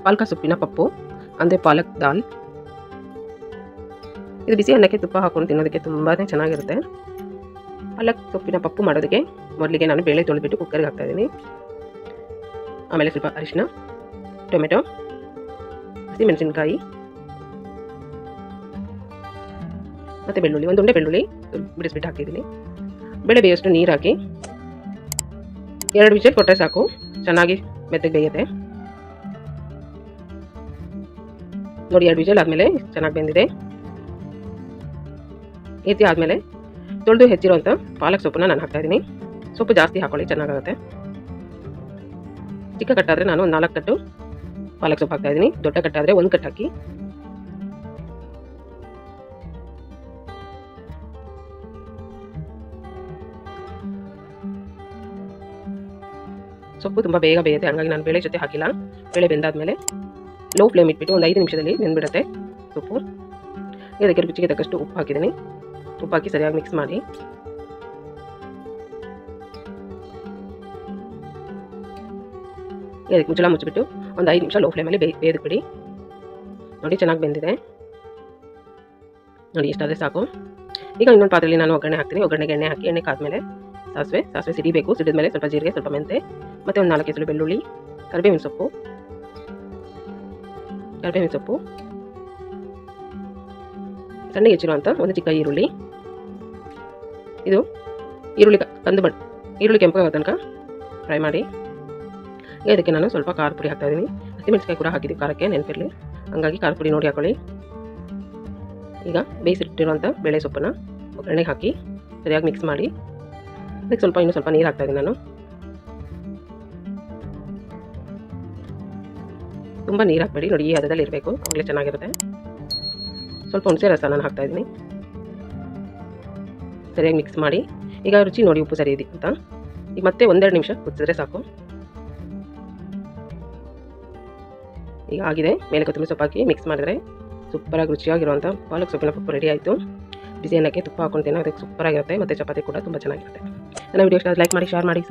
ಪಾಲಕ ಸೊಪ್ಪಿನ ಪಪ್ಪು ಅಂದರೆ ಪಾಲಕ್ ದಾಲ್. ಇದು ಬಿಸಿ ಅನ್ನಕ್ಕೆ ತುಪ್ಪ ಹಾಕೊಂಡು ತಿನ್ನೋದಕ್ಕೆ ತುಂಬಾ ಚೆನ್ನಾಗಿರುತ್ತೆ. ಪಾಲಕ್ ಸೊಪ್ಪಿನ ಪಪ್ಪು ಮಾಡೋದಕ್ಕೆ ಮೊದಲಿಗೆ ನಾನು ಬೇಳೆ ತೊಳೆದ್ಬಿಟ್ಟು ಕುಕ್ಕರ್ಗೆ ಹಾಕ್ತಾಯಿದ್ದೀನಿ. ಆಮೇಲೆ ಸ್ವಲ್ಪ ಅರಿಶಿನ, ಟೊಮೆಟೊ, ಹಸಿಮೆಣಸಿನ್ಕಾಯಿ ಮತ್ತು ಬೆಳ್ಳುಳ್ಳಿ, ಒಂದು ಉಂಡೆ ಬೆಳ್ಳುಳ್ಳಿ ಬಿಡಿಸ್ಬಿಟ್ಟು ಹಾಕಿದ್ದೀನಿ. ಬೇಳೆ ಬೇಯಷ್ಟು ನೀರು ಹಾಕಿ 2 ವಿಷಲ್ ಕೊಟ್ಟರೆ ಸಾಕು, ಚೆನ್ನಾಗಿ ಮೆತ್ತಗೆ ಬೇಯುತ್ತೆ. ನೋಡಿ 2 ವಿಷಲ್ ಆದಮೇಲೆ ಚೆನ್ನಾಗಿ ಬೆಂದಿದೆ. ಈ ರೀತಿ ಆದಮೇಲೆ ತೊಳೆದು ಹೆಚ್ಚಿರೋಂಥ ಪಾಲಕ್ ಸೊಪ್ಪನ್ನ ನಾನು ಹಾಕ್ತಾಯಿದ್ದೀನಿ. ಸೊಪ್ಪು ಜಾಸ್ತಿ ಹಾಕೊಳ್ಳಿ, ಚೆನ್ನಾಗಾಗುತ್ತೆ. ಚಿಕ್ಕ ಕಟ್ಟಾದರೆ ನಾನು 4 ಕಟ್ಟು ಪಾಲಕ್ ಸೊಪ್ಪು ಹಾಕ್ತಾಯಿದ್ದೀನಿ. ದೊಡ್ಡ ಕಟ್ಟಾದರೆ 1 ಕಟ್ ಹಾಕಿ. ಸೊಪ್ಪು ತುಂಬ ಬೇಗ ಬೇಯುತ್ತೆ, ಹಾಗಾಗಿ ನಾನು ಬೇಳೆ ಜೊತೆ ಹಾಕಿಲ್ಲ. ಬೇಳೆ ಬೆಂದಾದ್ಮೇಲೆ ಲೋ ಫ್ಲೇಮ್ ಇಟ್ಬಿಟ್ಟು ಒಂದು 5 ನಿಮಿಷದಲ್ಲಿ ಬೆಂದ್ಬಿಡುತ್ತೆ ಸೊಪ್ಪು. ಇದಕ್ಕೆ ರುಚಿಗೆ ತಕ್ಕಷ್ಟು ಉಪ್ಪು ಹಾಕಿದ್ದೀನಿ. ಉಪ್ಪು ಹಾಕಿ ಸರಿಯಾಗಿ ಮಿಕ್ಸ್ ಮಾಡಿ ಇದಕ್ಕೆ ಮುಚ್ಚಳ ಮುಚ್ಚಿಬಿಟ್ಟು ಒಂದು 5 ನಿಮಿಷ ಲೋ ಫ್ಲೇಮಲ್ಲಿ ಬೇಯ್ದುಬಿಡಿ. ನೋಡಿ ಚೆನ್ನಾಗಿ ಬೆಂದಿದೆ. ನೋಡಿ ಇಷ್ಟಾದರೆ ಸಾಕು. ಈಗ ಇನ್ನೊಂದು ಪಾತ್ರೆಯಲ್ಲಿ ನಾನು ಒಗ್ಗರಣೆ ಹಾಕ್ತೀನಿ. ಒಗ್ಗರಣೆಗೆ ಎಣ್ಣೆ ಹಾಕಿ, ಎಣ್ಣೆ ಕಾದ್ಮೇಲೆ ಸಾಸಿವೆ ಸಿಡಿಬೇಕು. ಸಿಡಿದ ಸ್ವಲ್ಪ ಜೀರಿಗೆ, ಸ್ವಲ್ಪ ಮೆಂತೆ, ಮತ್ತು ಒಂದು 4 ಎಸಳು ಬೆಳ್ಳುಳ್ಳಿ, ಕರಿಬೇವಿನ ಸೊಪ್ಪು, ಸಣ್ಣ ಹೆಚ್ಚಿರುವಂಥ ಒಂದು ಚಿಕ್ಕ ಈರುಳ್ಳಿ. ಇದು ಈರುಳ್ಳಿ ಕೆಂಪಗಾಗೋ ತನಕ ಫ್ರೈ ಮಾಡಿ. ಇದಕ್ಕೆ ನಾನು ಸ್ವಲ್ಪ ಖಾರ ಪುಡಿ ಹಾಕ್ತಾಯಿದ್ದೀನಿ. ಹಸಿಮೆಣಸಿನಕಾಯಿ ಕೂಡ ಹಾಕಿದ್ದೀವಿ ಖಾರಕ್ಕೆ, ನೆನಪಿರಲಿ. ಹಾಗಾಗಿ ಖಾರ ಪುಡಿ ನೋಡಿ ಹಾಕೊಳ್ಳಿ. ಈಗ ಬೇಯಿಸಿಟ್ಟಿರುವಂಥ ಬೇಳೆ ಸೊಪ್ಪನ್ನು ಒಗ್ಗರಣೆಗೆ ಹಾಕಿ ಸರಿಯಾಗಿ ಮಿಕ್ಸ್ ಮಾಡಿ. ಅದಕ್ಕೆ ಇನ್ನೂ ಸ್ವಲ್ಪ ನೀರು ಹಾಕ್ತಾಯಿದ್ದೀನಿ ನಾನು. ತುಂಬ ನೀರು ಹಾಕಬೇಡಿ, ನೋಡಿ ಈ ಹದದಲ್ಲಿ ಇರಬೇಕು, ಆವಾಗಲೇ ಚೆನ್ನಾಗಿರುತ್ತೆ. ಸ್ವಲ್ಪ ಹುಣಸೆ ರಸ ನಾನು ಹಾಕ್ತಾಯಿದ್ದೀನಿ. ಸರಿಯಾಗಿ ಮಿಕ್ಸ್ ಮಾಡಿ. ಈಗ ರುಚಿ ನೋಡಿ ಉಪ್ಪು ಸರಿ ಇದೆ ಅಂತ. ಈಗ ಮತ್ತೆ 1-2 ನಿಮಿಷ ಕುದಿಸಿದ್ರೆ ಸಾಕು. ಈಗ ಆಗಿದೆ. ಮೇಲೆ ಕೊತ್ತಂಬರಿ ಸೊಪ್ಪು ಹಾಕಿ ಮಿಕ್ಸ್ ಮಾಡಿದರೆ ಸೂಪರಾಗಿ ರುಚಿಯಾಗಿರುವಂಥ ಪಾಲಕ್ ಸೊಪ್ಪಿನ ಪಪ್ಪು ರೆಡಿ ಆಯಿತು. ಬಿಸಿ ಅನ್ನಕ್ಕೆ ತುಪ್ಪ ಹಾಕೊಂಡು ತಿನ್ನೋದಕ್ಕೆ ಸೂಪರಾಗಿರುತ್ತೆ, ಮತ್ತು ಚಪಾತಿ ಕೂಡ ತುಂಬ ಚೆನ್ನಾಗಿರುತ್ತೆ. ನನ್ನ ವಿಡಿಯೋ ಇಷ್ಟ ಲೈಕ್ ಮಾಡಿ, ಶೇರ್ ಮಾಡಿ.